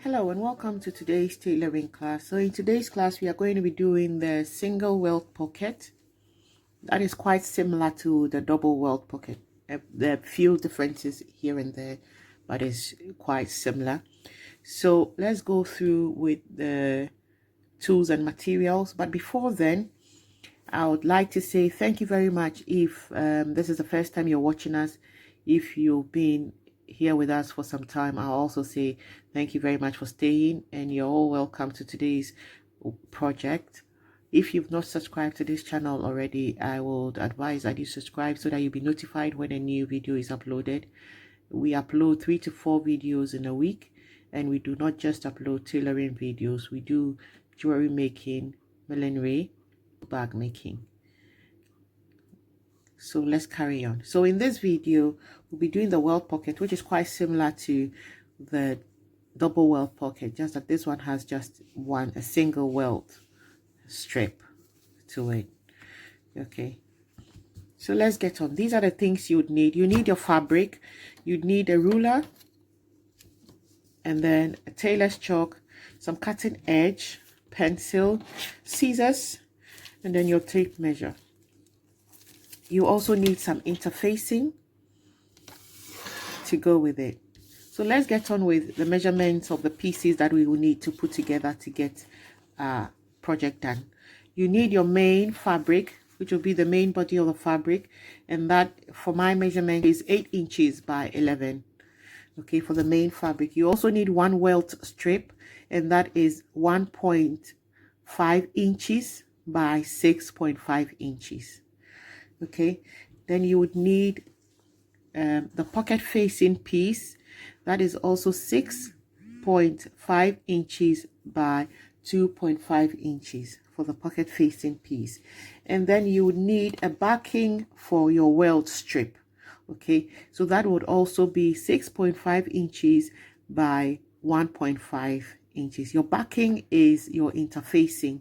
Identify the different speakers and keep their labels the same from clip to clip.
Speaker 1: Hello and welcome to today's tailoring class. So in today's class we are going to be doing the single welt pocket. That is quite similar to the double welt pocket. There are few differences here and there, but it's quite similar. So let's go through with the tools and materials. But before then, I would like to say thank you very much if this is the first time you're watching us. If you've been here with us for some time, I'll also say thank you very much for staying, and you're all welcome to today's project. If you've not subscribed to this channel already, I would advise that you subscribe so that you'll be notified when a new video is uploaded. We upload 3 to 4 videos in a week, and we do not just upload tailoring videos. We do jewelry making, millinery, bag making. So let's carry on. So in this video we'll be doing the welt pocket, which is quite similar to the double welt pocket, just that this one has just a single welt strip to it. Okay, so let's get on. These are the things you would need. You need your fabric, you'd need a ruler, and then a tailor's chalk, some cutting edge, pencil, scissors, and then your tape measure. You also need some interfacing to go with it. So let's get on with the measurements of the pieces that we will need to put together to get our project done. You need your main fabric, which will be the main body of the fabric, and that for my measurement is 8 inches by 11. Okay, for the main fabric. You also need one welt strip, and that is 1.5 inches by 6.5 inches. Okay, then you would need the pocket facing piece, that is also 6.5 inches by 2.5 inches for the pocket facing piece. And then you would need a backing for your welt strip. Okay, so that would also be 6.5 inches by 1.5 inches. Your backing is your interfacing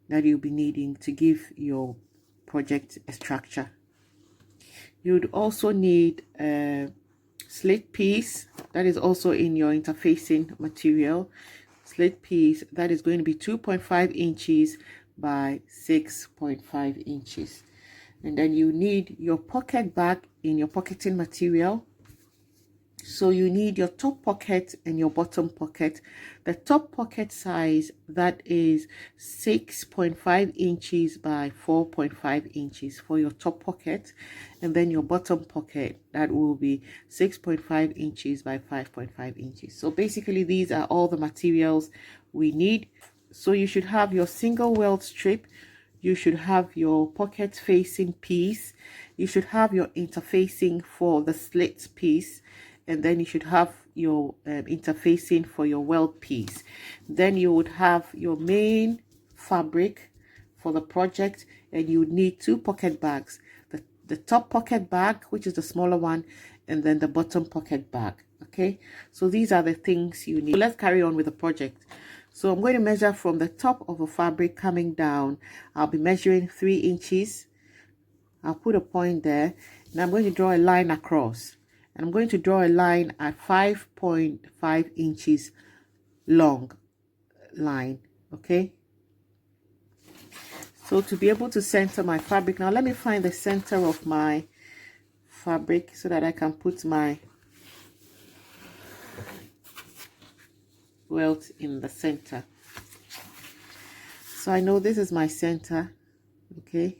Speaker 1: that you'll be needing to give your project a structure. You'd also need a slit piece that is also in your interfacing material. Slit piece that is going to be 2.5 inches by 6.5 inches. And then you need your pocket bag in your pocketing material. So you need your top pocket and your bottom pocket. The top pocket size, that is 6.5 inches by 4.5 inches for your top pocket, and then your bottom pocket, that will be 6.5 inches by 5.5 inches. So basically these are all the materials we need. So you should have your single welt strip, you should have your pocket facing piece, you should have your interfacing for the slit piece, and then you should have your interfacing for your welt piece. Then you would have your main fabric for the project, and you would need 2 pocket bags, the top pocket bag, which is the smaller one, and then the bottom pocket bag. Okay, so these are the things you need. So let's carry on with the project. So I'm going to measure from the top of the fabric coming down. I'll be measuring 3 inches. I'll put a point there, and I'm going to draw a line across. And I'm going to draw a line at 5.5 inches long line. Okay, so to be able to center my fabric, now let me find the center of my fabric so that I can put my welt in the center. So I know this is my center. Okay,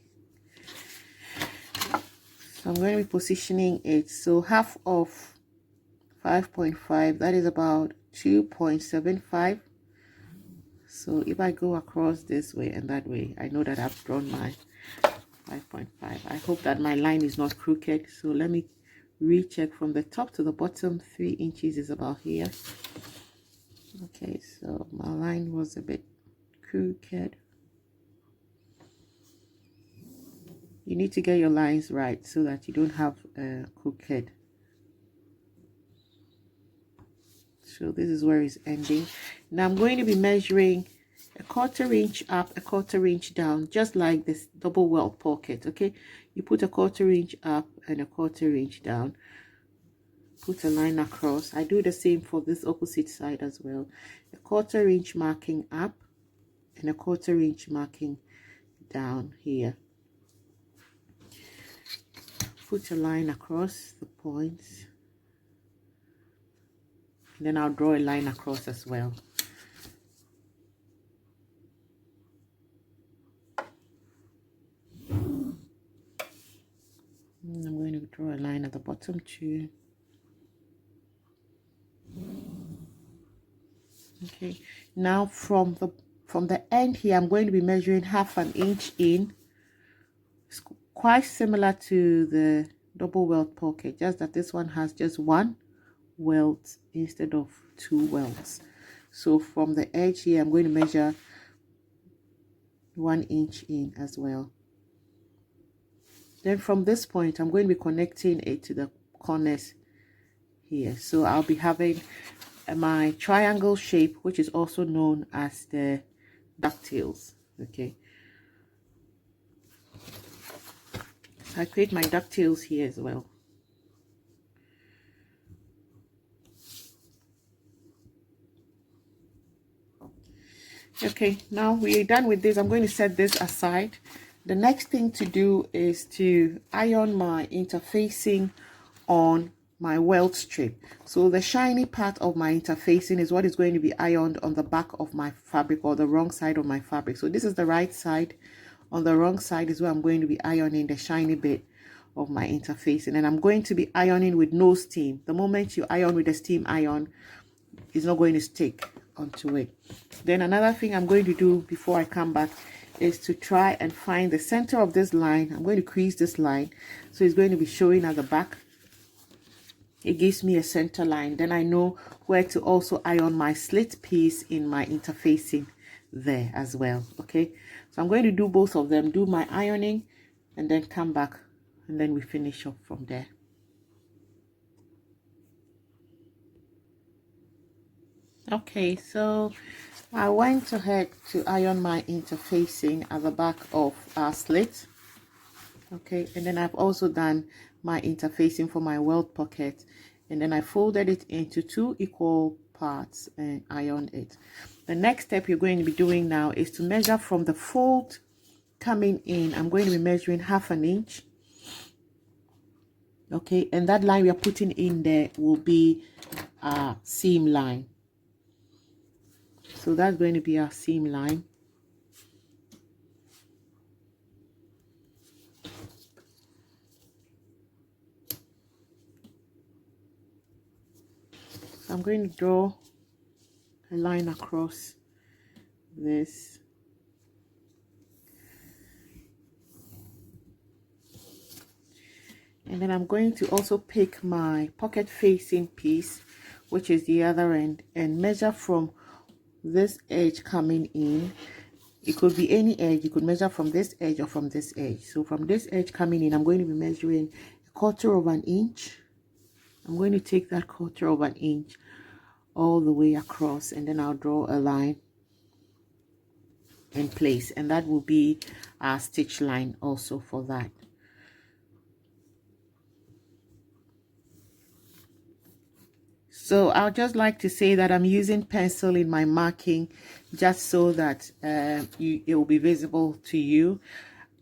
Speaker 1: I'm going to be positioning it. So half of 5.5, that is about 2.75. So if I go across this way and that way, I know that I've drawn my 5.5. I hope that my line is not crooked. So let me recheck from the top to the bottom. 3 inches is about here. Okay, so my line was a bit crooked. You need to get your lines right so that you don't have crooked. So this is where it's ending. Now I'm going to be measuring a 1/4 inch up, a 1/4 inch down, just like this double welt pocket. Okay, you put a 1/4 inch up and a 1/4 inch down. put a line across. I do the same for this opposite side as well. A 1/4 inch marking up and a 1/4 inch marking down here. Put a line across the points, and then I'll draw a line across as well. And I'm going to draw a line at the bottom too. Okay, now from the end here, I'm going to be measuring 1/2 inch in. It's quite similar to the double welt pocket, just that this one has just one welt instead of 2 welts. So from the edge here, I'm going to measure 1 inch in as well. Then from this point, I'm going to be connecting it to the corners here. So I'll be having my triangle shape, which is also known as the ducktails. Okay, so I create my ducktails here as well. Okay, now we're done with this. I'm going to set this aside. The next thing to do is to iron my interfacing on my welt strip. So the shiny part of my interfacing is what is going to be ironed on the back of my fabric, or the wrong side of my fabric. So this is the right side. On the wrong side is where I'm going to be ironing the shiny bit of my interfacing, and I'm going to be ironing with no steam. The moment you iron with a steam iron, it's not going to stick onto it. Then another thing I'm going to do before I come back is to try and find the center of this line. I'm going to crease this line, so it's going to be showing at the back. It gives me a center line. Then I know where to also iron my slit piece in my interfacing there as well. Okay, so I'm going to do both of them, do my ironing, and then come back, and then we finish up from there. Okay, so I went ahead to iron my interfacing at the back of our slit. Okay, and then I've also done my interfacing for my welt pocket, and then I folded it into 2 equal parts and ironed it. The next step you're going to be doing now is to measure from the fold coming in. I'm going to be measuring 1/2 inch. Okay, and that line we are putting in there will be our seam line. So that's going to be our seam line. I'm going to draw a line across this. And then I'm going to also pick my pocket facing piece, which is the other end, and measure from this edge coming in. It could be any edge. You could measure from this edge or from this edge. So from this edge coming in, I'm going to be measuring 1/4 inch. I'm going to take that 1/4 inch all the way across, and then I'll draw a line in place, and that will be our stitch line also for that. So I'll just like to say that I'm using pencil in my marking just so that it will be visible to you.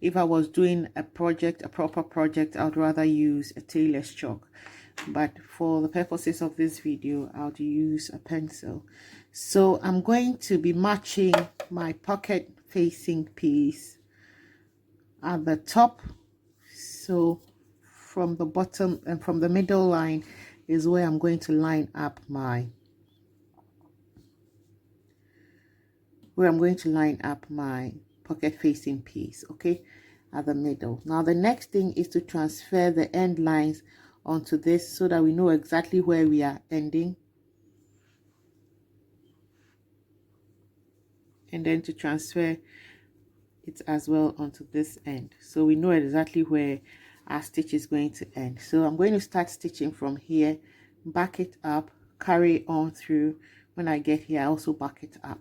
Speaker 1: If I was doing a project, a proper project, I'd rather use a tailor's chalk. But for the purposes of this video, I'll use a pencil. So I'm going to be matching my pocket facing piece at the top. So from the bottom and from the middle line is where I'm going to line up my pocket facing piece, okay, at the middle. Now the next thing is to transfer the end lines onto this so that we know exactly where we are ending, and then to transfer it as well onto this end so we know exactly where our stitch is going to end. So I'm going to start stitching from here, back it up, carry on through. When I get here, I also back it up.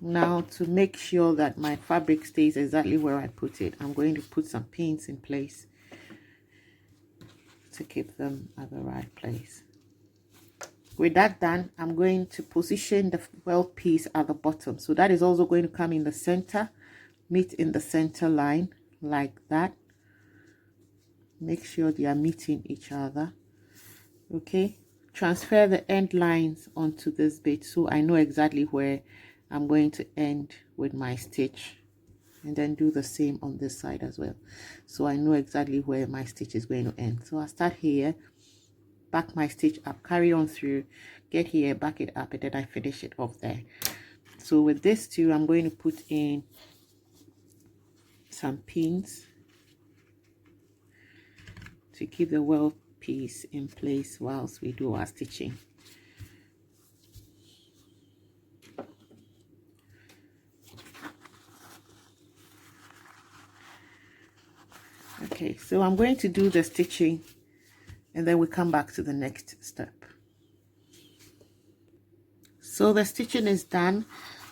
Speaker 1: Now to make sure that my fabric stays exactly where I put it, I'm going to put some pins in place to keep them at the right place. With that done, I'm going to position the welt piece at the bottom. So that is also going to come in the center, meet in the center line like that. Make sure they are meeting each other. Okay, transfer the end lines onto this bit so I know exactly where I'm going to end with my stitch, and then do the same on this side as well, so I know exactly where my stitch is going to end. So I start here, back my stitch up, carry on through, get here, back it up, and then I finish it off there. So with this too, I'm going to put in some pins to keep the welt piece in place whilst we do our stitching. Okay, so I'm going to do the stitching and then we come back to the next step. So the stitching is done.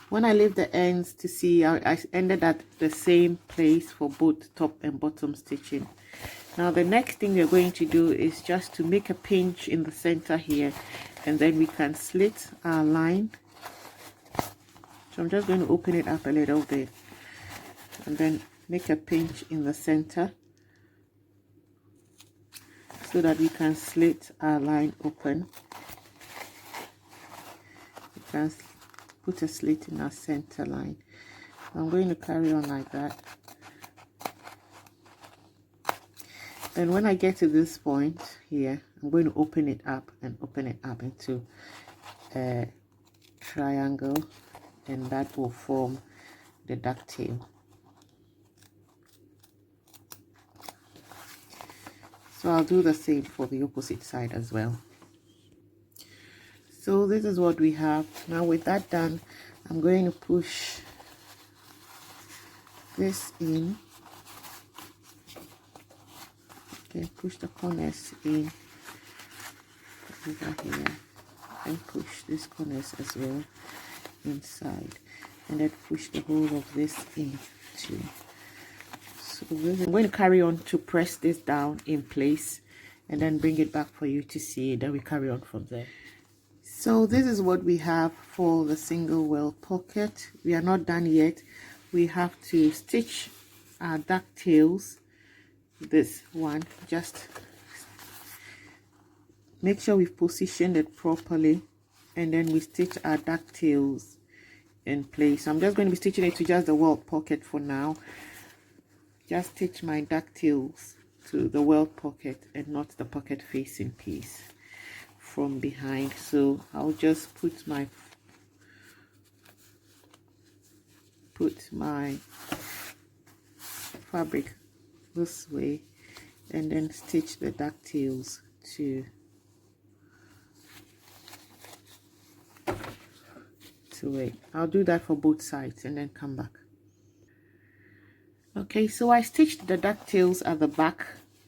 Speaker 1: When I leave the ends to see, I ended at the same place for both top and bottom stitching. Now the next thing we're going to do is just to make a pinch in the center here, and then we can slit our line. So I'm just going to open it up a little bit and then make a pinch in the center so that we can slit our line open. We can put a slit in our center line. I'm going to carry on like that. And when I get to this point here, I'm going to open it up and open it up into a triangle, and that will form the duck tail. So I'll do the same for the opposite side as well. So this is what we have. Now with that done, I'm going to push this in. Okay, push the corners in over here and push these corners as well inside, and then push the whole of this in too. So I'm going to carry on to press this down in place and then bring it back for you to see. Then we carry on from there. So this is what we have for the single welt pocket. We are not done yet. We have to stitch our ducktails. This one, just make sure we've positioned it properly, and then we stitch our ducktails in place. I'm just going to be stitching it to just the welt pocket for now. Just stitch my ducktails to the welt pocket and not the pocket facing piece from behind. So I'll just put my fabric this way and then stitch the ducktails to it. I'll do that for both sides and then come back. Okay, so I stitched the ducktails at the back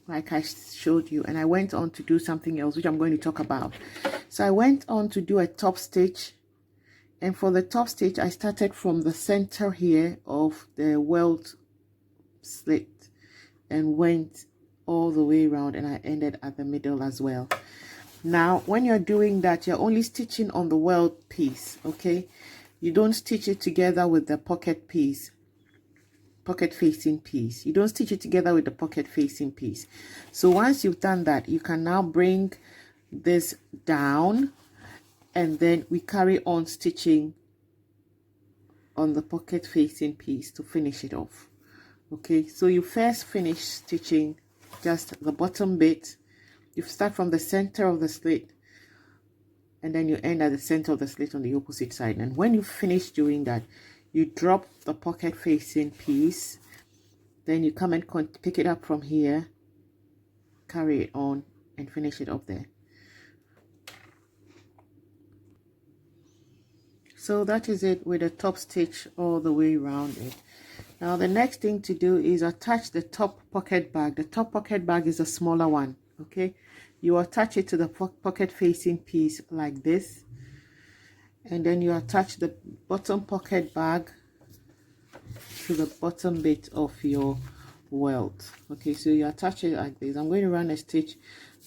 Speaker 1: like I showed you, and I went on to do something else which I'm going to talk about. So I went on to do a top stitch, and for the top stitch I started from the center here of the welt slit and went all the way around, and I ended at the middle as well. Now when you're doing that, you're only stitching on the welt piece, okay? You don't stitch it together with the pocket piece, pocket facing piece. You don't stitch it together with the pocket facing piece. So once you've done that, you can now bring this down, and then we carry on stitching on the pocket facing piece to finish it off. Okay, so you first finish stitching just the bottom bit. You start from the center of the slit, and then you end at the center of the slit on the opposite side. And when you finish doing that, you drop the pocket facing piece, then you come and pick it up from here, carry it on, and finish it up there. So that is it with a top stitch all the way around it. Now the next thing to do is attach the top pocket bag. The top pocket bag is a smaller one, okay? You attach it to the pocket facing piece like this, and then you attach the bottom pocket bag to the bottom bit of your welt. Okay, so you attach it like this. I'm going to run a stitch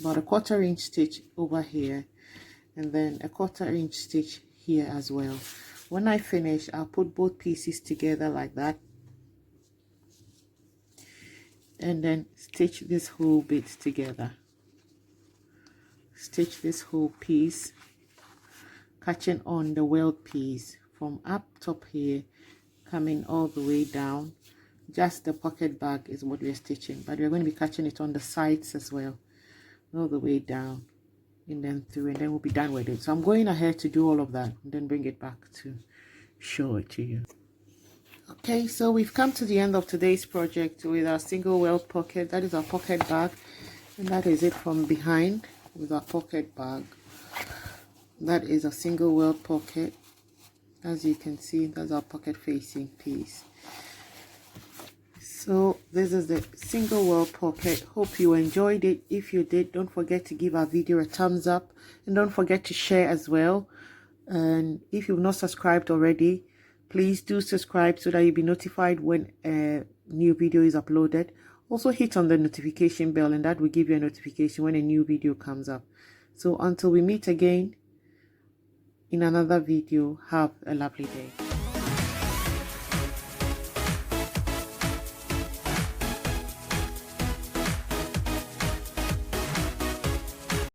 Speaker 1: about a 1/4 inch stitch over here, and then a 1/4 inch stitch here as well. When I finish, I'll put both pieces together like that, and then stitch this whole bit together. Stitch this whole piece, catching on the welt piece from up top here, coming all the way down. Just the pocket bag is what we're stitching, but we're going to be catching it on the sides as well, all the way down and then through, and then we'll be done with it. So I'm going ahead to do all of that and then bring it back to show it to you. Okay, so we've come to the end of today's project with our single welt pocket. That is our pocket bag, and that is it from behind with our pocket bag. That is a single welt pocket. As you can see, that's our pocket facing piece. So this is the single welt pocket. Hope you enjoyed it. If you did, don't forget to give our video a thumbs up, and don't forget to share as well. And if you've not subscribed already, please do subscribe so that you'll be notified when a new video is uploaded. Also hit on the notification bell, and that will give you a notification when a new video comes up. So until we meet again in another video, have a lovely day.